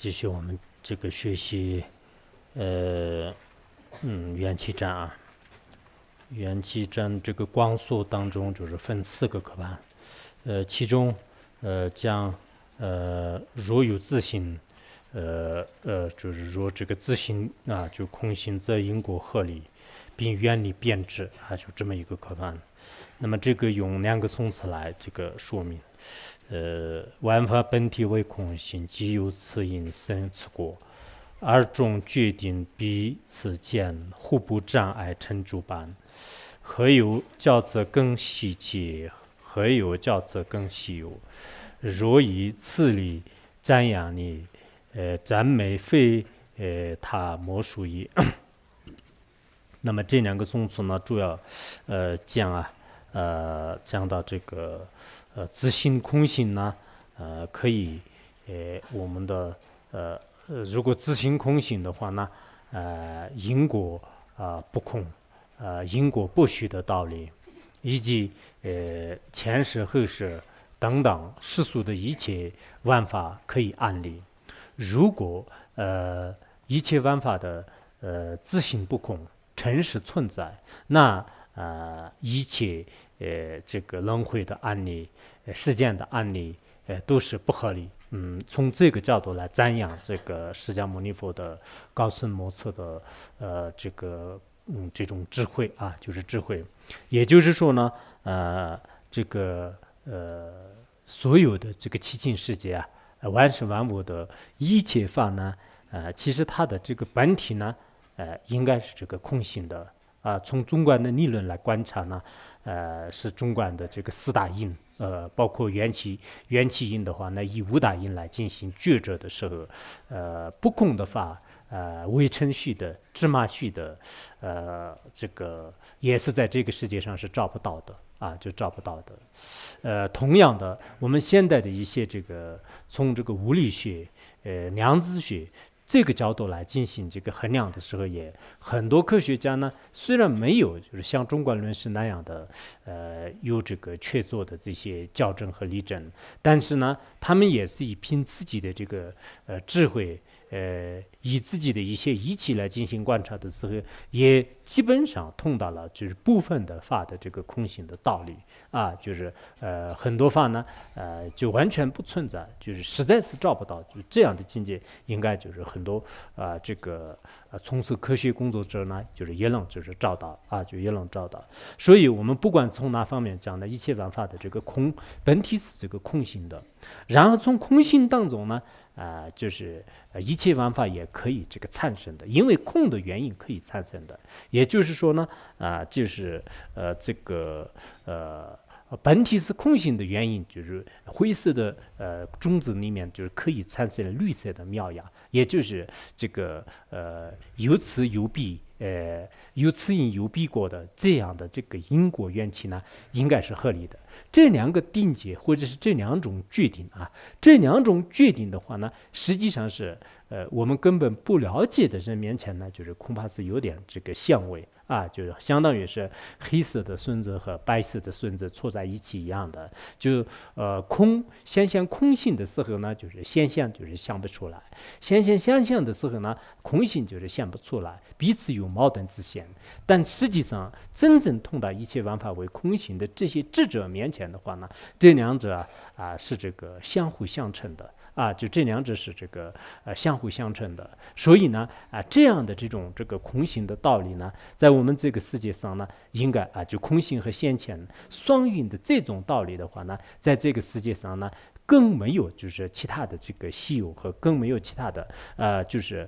继续我们这个学习，元气战啊，元气战这个光速当中就是分4个课盘，其中将若有自性，就是说这个自性啊，就空性则因果合理，并原理变质啊，就这么一个课盘。那么这个用2个宋词来这个说明。万法本体为空性，即有此因生此果，二种决定彼此间互不障碍成主般。何有较则更细节？何有较则更稀有？若以此理瞻仰你，赞美非他莫属矣。那么这2个宋词呢，主要讲到这个自性空性呢，可以我们的如果自性空性的话呢，因果不空，因果不虚的道理，以及前世后世等等世俗的一切万法可以安立。如果一切万法的自性不空，真实存在，那一切这个轮回的案例、世间的案例，都是不合理。从这个角度来赞扬这个释迦牟尼佛的高深莫测的这种智慧啊，就是智慧。也就是说呢，这个所有的这个七情世界啊，万事万物的一切法呢，其实它的这个本体呢，应该是这个空性的。从中观的理论来观察呢，是中观的这个4大因，包括元气因的话，那以5大因来进行觉者的时候，不空的法，微尘序的、芝麻序的，这个也是在这个世界上是找不到的啊，就找不到的。同样的，我们现代的一些这个从这个物理学、量子学。这个角度来进行这个衡量的时候，也很多科学家呢，虽然没有就是像中观论师那样的有这个确凿的这些校正和例证，但是呢，他们也是凭自己的这个智慧，以自己的一些仪器来进行观察的时候，也基本上通达了就是部分的法的这个空性的道理啊，就是很多法呢就完全不存在，就是实在是找不到，就这样的境界，应该就是很多这个从事科学工作者呢，就是也能就是找到啊，就也能找到。所以我们不管从哪方面讲呢，一切万法的这个空本体是这个空性的，然后从空性当中呢。就是一切万法也可以这个产生的，因为空的原因可以产生的。也就是说呢，就是这个本体是空性的原因，就是灰色的种子里面就是可以产生绿色的苗芽，也就是这个有此有彼。有此因有彼果的这样的这个因果缘起呢，应该是合理的。这2个定解或者是这2种决定啊，这2种决定的话呢，实际上是我们根本不了解的人面前呢，就是恐怕是有点这个相违啊，就是相当于是黑色的孙子和白色的孙子凑在一起一样的，就显现空性的时候呢，就是现象就是想不出来；显现相象的时候呢，空性就是现不出来，彼此有矛盾之嫌。但实际上，真正通达一切万法为空性的这些智者面前的话呢，这2者是这个相互相成的。就这2者是这个相互相成的，所以呢这样的这种这个空性的道理呢，在我们这个世界上呢，应该就空性和现前双运的这种道理的话呢，在这个世界上呢，更没有就是其他的这个稀有和更没有其他的就是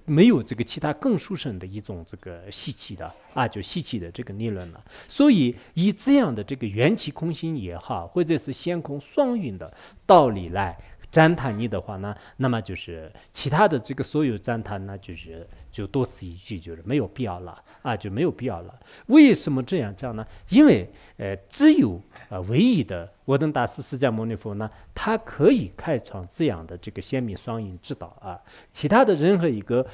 没有这个其他更殊胜的一种这个稀奇的就稀奇的这个理论了。所以以这样的这个缘起空性也好，或者是现空双运的道理来赞叹你的话呢，那么就是其他的这个所有赞叹呢，就多此一举，就是没有必要了就没有必要了。为什么这样讲呢？因为只有唯一的我等大师释迦牟尼佛呢，他可以开创这样的这个显密双运之道其他的任何一个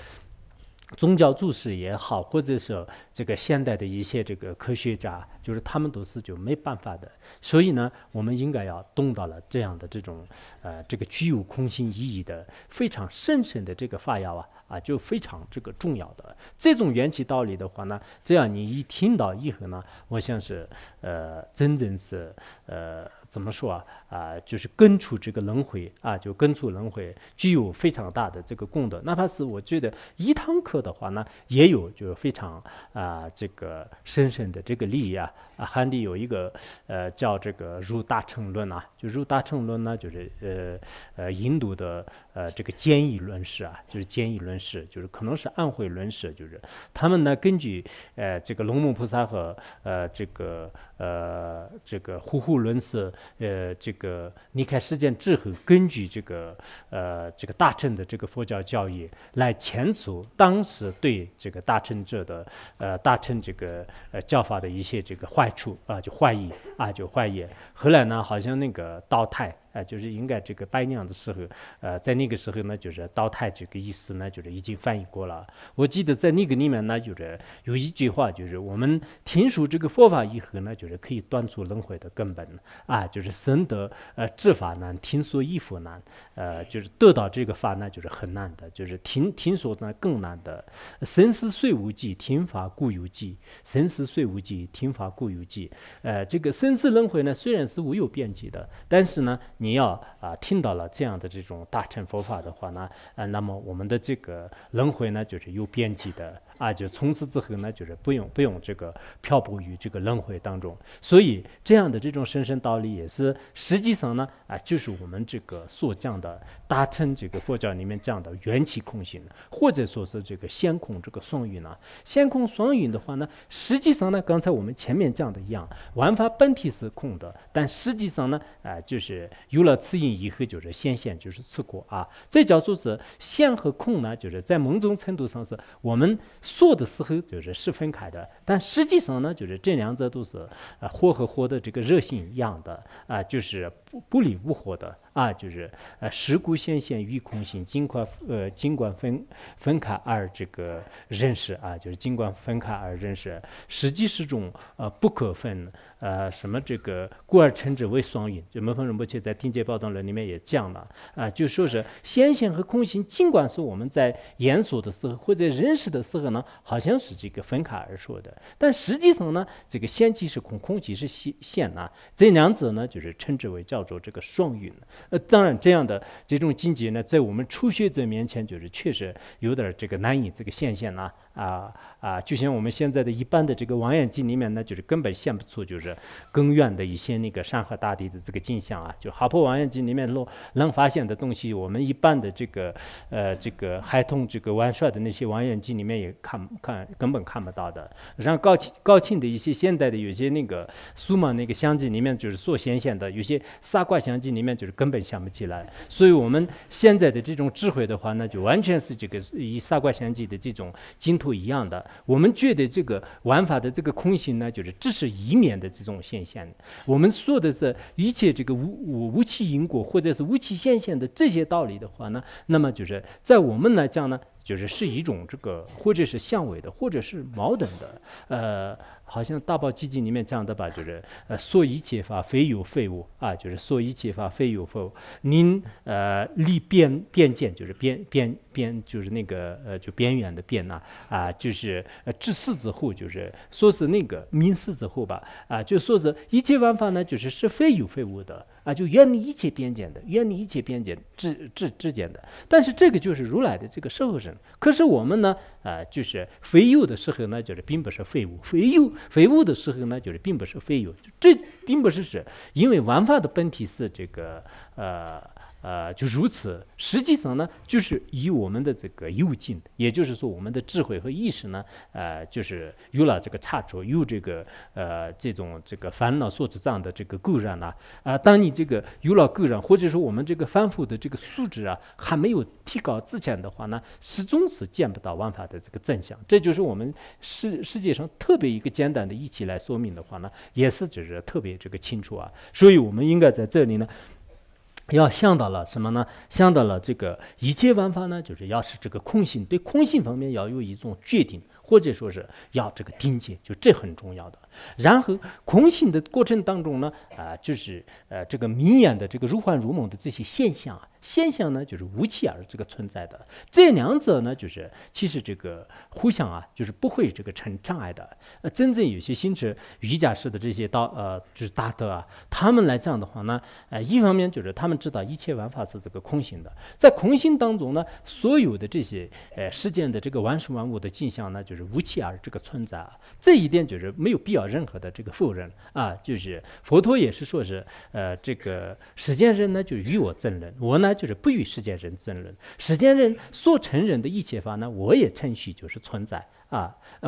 宗教注释也好，或者是这个现代的一些这个科学家，就是他们都是就没办法的。所以呢，我们应该要懂到了这样的这种这个具有空性意义的非常深深的这个法要就非常这个重要的这种缘起道理的话呢，这样你一听到以后呢，我想是真正是怎么说就是根除这个轮回就根除轮回具有非常大的这个功德。哪怕是我觉得一堂课的话呢，也有就是非常这个深深的这个利益汉地有一个叫这个入大乘论就入大乘论呢，就是印度的这个坚毅论士就是坚毅论士，就是可能是安慧论士，就是他们呢根据这个龙母菩萨和这个呼呼论士这个离开世间之后，根据这个大乘的这个佛教教义来遣除当时对这个大乘者的大乘这个教法的一些这个坏处就坏意就坏意。后来呢，好像那个道泰就是应该这个白娘的时候，在那个时候呢，就是道泰这个意思呢，就是已经翻译过了。我记得在那个里面呢，就是有一句话，就是我们听说这个佛法以后呢，就是可以断除轮回的根本就是生得知法难，听说依佛难，就是得到这个法呢，就是很难的，就是听说呢更难的。生死虽无记，听法固有记；生死虽无记，听法固有记。这个生死轮回呢，虽然是无有边际的，但是呢，你要听到了这样的这种大乘佛法的话呢，那么我们的这个轮回呢，就是有边际的就从此之后呢，就是不用这个漂泊于这个轮回当中。所以这样的这种深深道理，也是实际上呢就是我们这个所讲的大乘这个佛教里面讲的缘起空性，或者说是这个先空这个双运先空双运的话呢，实际上呢，刚才我们前面讲的一样，万法本体是空的，但实际上呢就是有了此因以后，就是显现就是此果这叫做是现和空呢，就是在某种程度上是我们说的时候就是分开的，但实际上呢，就是这两者都是活和活的这个热性一样的就是不离不活的就是实故显现于空性，尽管分开而这个认识就是尽管分开而认识，实际是种不可分什么这个故而称之为双运。就门峰仁波切在《定解宝藏论》里面也讲了就说是显现和空性，尽管是我们在研索的时候或者认识的时候呢，好像是这个分开而说的，但实际上呢，这个显即是空，空即是现这两者呢，就是称之为叫做这个双运。当然这样的这种境界呢，在我们初学者面前，就是确实有点这个难以这个显现就像我们现在的一般的这个望远镜里面呢，就是根本现不出就是更远的一些那个山河大地的这个景象就哈勃望远镜里面能发现的东西，我们一般的这个孩童这个玩耍的那些望远镜里面也根本看不到的。像高清的一些现代的有些那个数码那个相机里面就是所显现的，有些傻瓜相机里面就是根本想不起来。所以我们现在的这种智慧的话呢，就完全是这个以傻瓜相机的这种镜头一样的。我们觉得这个玩法的这个空性呢，就是只是一面的这种现象。我们说的是一切这个无期因果或者是无期显现的这些道理的话呢，那么就是在我们来讲呢，就是一种这个或者是相违的，或者是矛盾的。好像大宝积经里面讲的吧，就是说一切法非有非无就是说一切法非有非无。您立边见，就是边就是那个就边缘的边就是至死之后，就是说是那个明死之后吧就说是一切万法呢，就是非有非无的就远离一切边界的，远离一切边界之间的。但是这个就是如来的这个社会人。可是我们呢就是非有的时候呢，就是并不是非无；非无的时候呢，就是并不是非有。这并不是因为万法的本体是这个就如此。实际上呢，就是以我们的这个有境，也就是说我们的智慧和意识呢，就是有了这个差错，有这个这种这个烦恼所致障的这个垢染当你这个有了垢染，或者说我们这个凡夫的这个素质还没有提高之前的话呢，始终是见不到万法的这个真相。这就是我们世界上特别一个简单的义气来说明的话呢，也是就是特别这个清楚所以我们应该在这里呢，要想到了什么呢？想到了这个一切万法呢，就是要是这个空性，对空性方面要有一种决定，或者说是要这个定见，就这很重要的。然后空性的过程当中呢，就是这个明眼的这个如幻如梦的这些现象啊，现象呢就是无其而这个存在的，这两者呢就是其实这个互相啊就是不会这个成障碍的。真正有些心持瑜伽师的这些就是大德啊，他们来讲的话呢，一方面就是他们知道一切万法是这个空性的，在空性当中呢，所有的这些世间的这个万事万物的镜像呢，就是无其而这个存在啊，这一点就是没有必要任何的这个否认啊，就是佛陀也是说是这个世间人呢就是与我争论，我呢就是不与世间人争论，世间人所承认的一切法呢，我也承许就是存在。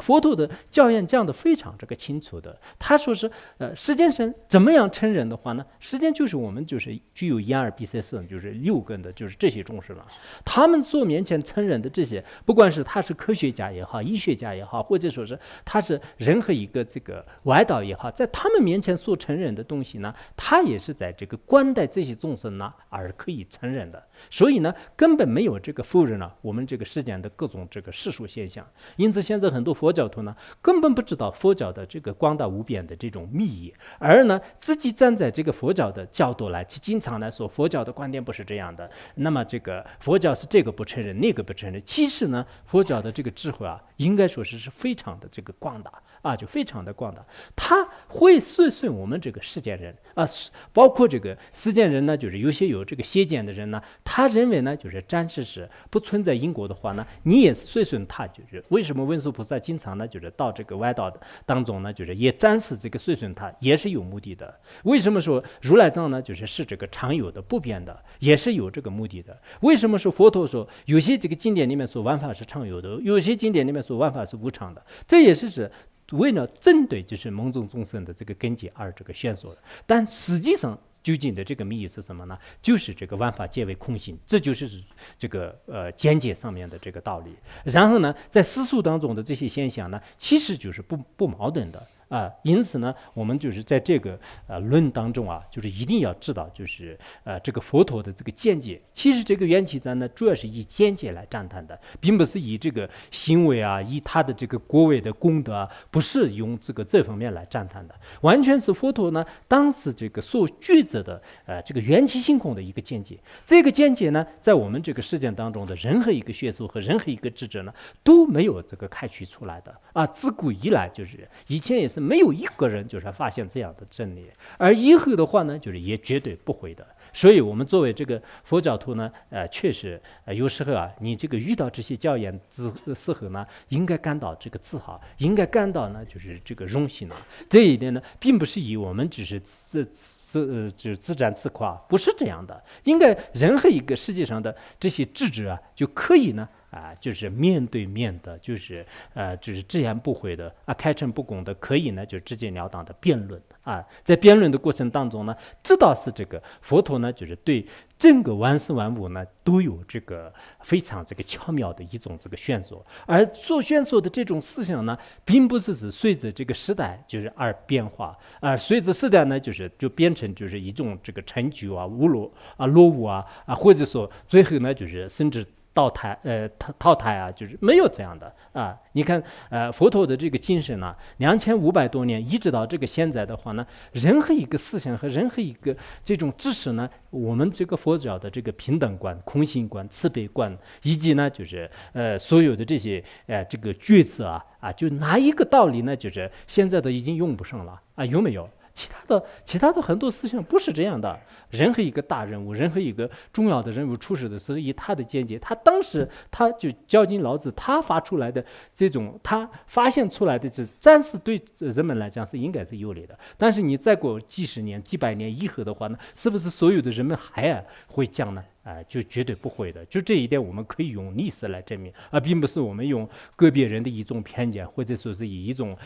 佛陀的教言讲得非常这个清楚的，他说是世间上怎么样承认的话呢？世间就是我们就是具有眼耳鼻舌身，就是六根的，就是这些众生了。他们所面前承认的这些，不管是他是科学家也好，医学家也好，或者说是他是任何一个这个外道也好，在他们面前所承认的东西呢，他也是在这个观待这些众生呢而可以承认的。所以呢，根本没有这个否认了我们这个世间的各种这个世俗现象。因此，现在很多佛教徒呢，根本不知道佛教的这个广大无边的这种密意，而呢，自己站在这个佛教的角度来，经常来说佛教的观点不是这样的。那么，这个佛教是这个不承认，那个不承认。其实呢，佛教的这个智慧啊，应该说是非常的这个广大啊，就非常的广大。它会随顺我们这个世间人啊，包括这个世间人呢，就是有些有这个邪见的人呢，他认为呢，就是暂时是不存在因果的话呢，你也是随顺他，就是为什么文殊菩萨经常呢，就是到这个外道的当中呢，就是也暂时这个随顺他，也是有目的的。为什么说如来藏呢，就是这个常有的不变的，也是有这个目的的。为什么说佛陀说有些这个经典里面说万法是常有的，有些经典里面说万法是无常的，这也是为了针对就是蒙众众生的这个根基而这个宣说的。但实际上究竟的这个密意是什么呢？就是这个万法皆为空性，这就是这个简解上面的这个道理。然后呢，在世俗当中的这些现象呢，其实就是不矛盾的。因此呢，我们就是在这个论当中啊，就是一定要知道，就是这个佛陀的这个见解。其实这个缘起赞呢，主要是以见解来赞叹的，并不是以这个行为啊，以他的这个国位的功德啊，不是用这方面来赞叹的，完全是佛陀呢当时这个所抉择的这个缘起性空的一个见解。这个见解呢，在我们这个世界当中的任何一个学说和任何一个智者呢，都没有这个开取出来的啊。自古以来就是以前也是没有一个人就是发现这样的真理，而以后的话呢，就是也绝对不会的。所以我们作为这个佛教徒呢，确实有时候啊，你这个遇到这些教言时候呢，应该感到这个自豪，应该感到呢就是这个荣幸啊。这一点呢，并不是以我们只是自赞自夸，不是这样的。应该任何一个世界上的这些智者啊，就可以呢。就是面对面的，就是直言不讳的开诚布公的，可以呢就直截了当的辩论啊。在辩论的过程当中呢，知道是这个佛陀呢，就是对整个万事万物呢都有这个非常这个巧妙的一种这个宣说，而所宣说的这种思想呢，并不是随着这个时代就是而变化，而随着时代呢，就变成就是一种这个陈旧啊、落伍啊，或者说最后呢，就是甚至淘汰啊，就是没有这样的啊。你看，佛陀的这个精神呢，2500多年一直到这个现在的话呢，任何一个思想和任何一个这种知识呢，我们这个佛教的这个平等观、空性观、慈悲观，以及呢就是所有的这些这个抉择就哪一个道理呢，就是现在都已经用不上了啊，有没有？其他的很多思想不是这样的。任何一个大人物，任何一个重要的人物出世的时候，以他的见解，他当时他就教经老子，他发出来的这种，他发现出来的这暂时对人们来讲是应该是有利的。但是你再过几十年、几百年以后的话呢，是不是所有的人们还会讲呢？就绝对不会的。就这一点，我们可以用历史来证明，而并不是我们用个别人的一种偏见，或者说是以一种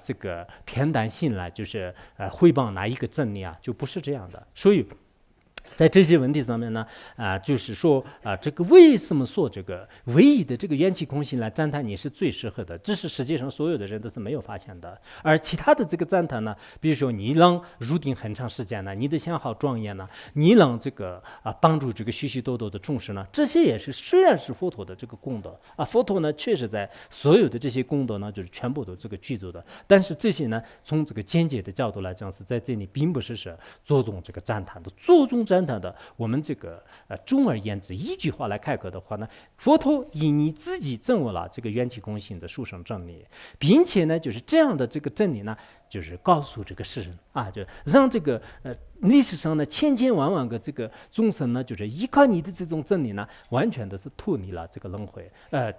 这个偏袒性来，就是诽谤哪一个真理啊，就不是这样的。所以在这些问题上面呢，就是说这个为什么说这个唯一的这个缘起空性来赞叹你是最适合的？这是世界上所有的人都是没有发现的。而其他的这个赞叹呢，比如说你能入定很长时间呢，你的相好庄严呢，你能这个帮助这个许许多多的众生呢，这些也是虽然是佛陀的这个功德佛陀呢确实在所有的这些功德呢，就是全部都这个具足的。但是这些呢，从这个间接的角度来讲，是在这里并不是着重这个赞叹的，着重赞叹的。我们这个总而言之，一句话来概括的话呢，佛陀以你自己证悟了这个缘起空性的殊胜真理，并且呢，就是这样的这个真理呢，就是告诉这个世人就让这个历史上呢千千万万个这个众生呢，就是依靠你的这种真理呢，完全的是脱离了这个轮回，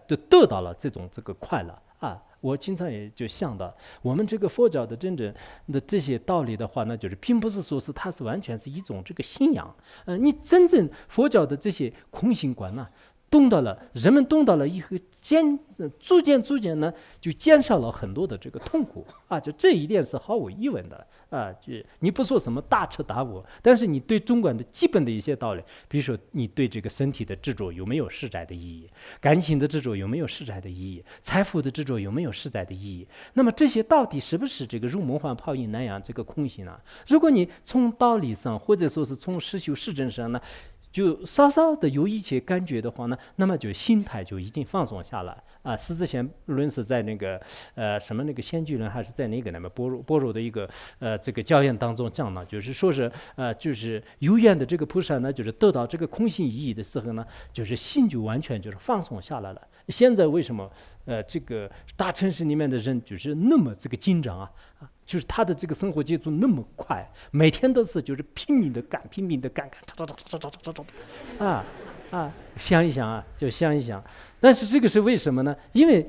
就得到了这个快乐我经常也就想到，我们这个佛教的真正的这些道理的话呢，就是并不是说是它是完全是一种这个信仰，你真正佛教的这些空性观呢，人们懂到了以后，逐渐呢，就减少了很多的这个痛苦就这一点是毫无疑问的就你不说什么大彻大悟，但是你对中观的基本的一些道理，比如说你对这个身体的执着有没有实在的意义，感情的执着有没有实在的意义，财富的执着有没有实在的意义，那么这些到底是不是这个如梦幻泡影那样这个空性呢？如果你从道理上或者说是从实修实证上呢，就稍稍的有一些感觉的话呢，那么就心态就已经放松下来狮子贤论是在那个什么那个仙居论还是在那个那么般若的一个这个教言当中讲呢，就是说是就是有缘的这个菩萨呢，就是得到这个空性意义的时候呢，就是心就完全就是放松下来了。现在为什么这个大城市里面的人就是那么这个紧张就是他的这个生活节奏那么快，每天都是就是拼命的干，想一想就想一想。但是这个是为什么呢？因为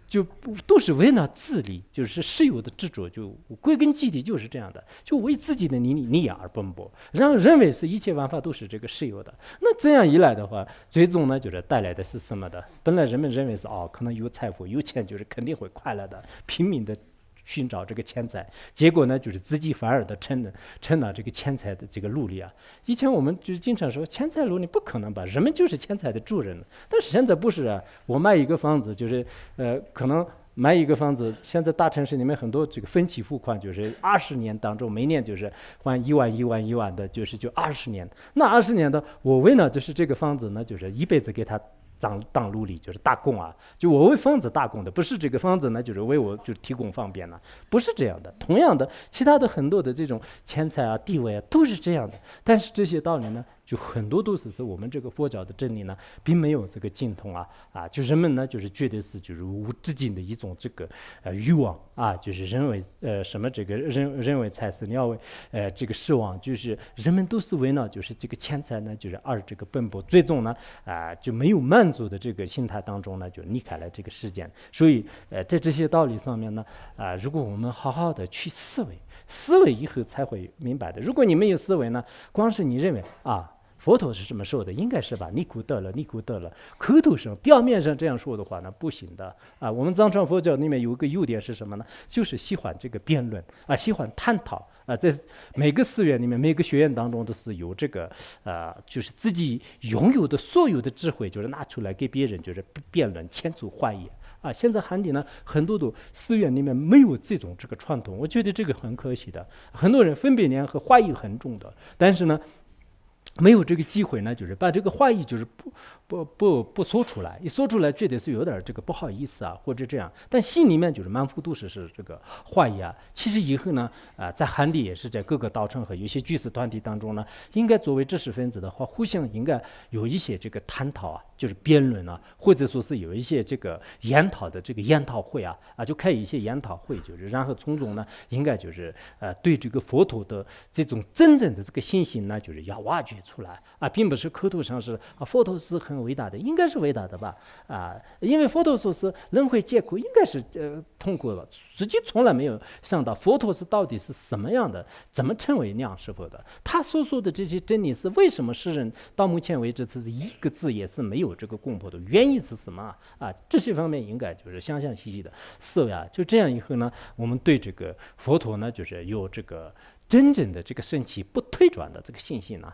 就都是为了自利，就是世有的执着，就归根结底就是这样的，就为自己的利而奔波，然后认为是一切万法都是这个世有的。那这样一来的话，最终呢就是带来的是什么的？本来人们认为是可能有财富有钱就是肯定会快乐的，拼命的寻找这个钱财，结果呢就是自己反而的成了这个钱财的这个奴隶以前我们就是经常说钱财奴隶不可能吧，人们就是钱财的主人，但是现在不是我卖一个房子就是可能买一个房子，现在大城市里面很多这个分期付款，就是20年当中每年就是还1万的，就是20年。那20年的我为了就是这个房子呢，就是一辈子给他当奴隶，就是打工就我为房子打工的，不是这个房子呢就是为我就提供方便不是这样的。同样的，其他的很多的这种钱财地位都是这样的。但是这些道理呢，就很多都是我们这个佛教的真理呢，并没有这个精通就人们呢就是觉得是就是无止境的一种这个欲望就是认为什么这个认为财是了为这个失望，就是人们都是为了就是这个钱财呢就是而这个奔波，最终呢就没有满足的这个心态当中呢就离开了这个世间。所以在这些道理上面呢如果我们好好的去思维以后才会明白的。如果你没有思维呢，光是你认为佛陀是这么说的，应该是吧？离苦得乐，口头上表面上这样说的话呢，不行的我们藏传佛教里面有一个优点是什么呢？就是喜欢这个辩论喜欢探讨在每个寺院里面，每个学院当中都是有这个就是自己拥有的所有的智慧，就是拿出来给别人就是辩论，迁出怀疑现在汉地呢，很多的寺院里面没有这种这个传统，我觉得这个很可惜的。很多人分别联合，怀疑很重的，但是呢没有这个机会呢，就是把这个怀疑就是不说出来，一说出来觉得是有点这个不好意思或者这样，但心里面就是满腹都是这个怀疑其实以后呢在汉地也是在各个道场和有些居士团体当中呢，应该作为知识分子的话，互相应该有一些这个探讨就是辩论或者说是有一些这个研讨的这个研讨会就开一些研讨会，就是然后从中呢应该就是对这个佛陀的这种真正的这个信心呢，就是要挖掘出来并不是口头上是佛陀是很伟大的，应该是伟大的吧因为佛陀说是轮回皆苦，应该是通过了，自己从来没有想到佛陀是到底是什么样的，怎么成为量师佛的，他所说的这些真理是为什么世人到目前为止只是一个字也是没有这个攻破的，原因是什么这些方面应该就是详细的思维就这样以后呢，我们对这个佛陀呢就是有这个真正的这个升起不退转的这个信心呢，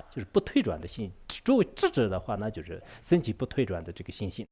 就是不退转的信，作为智者的话，那就是升起不退转的这个信心。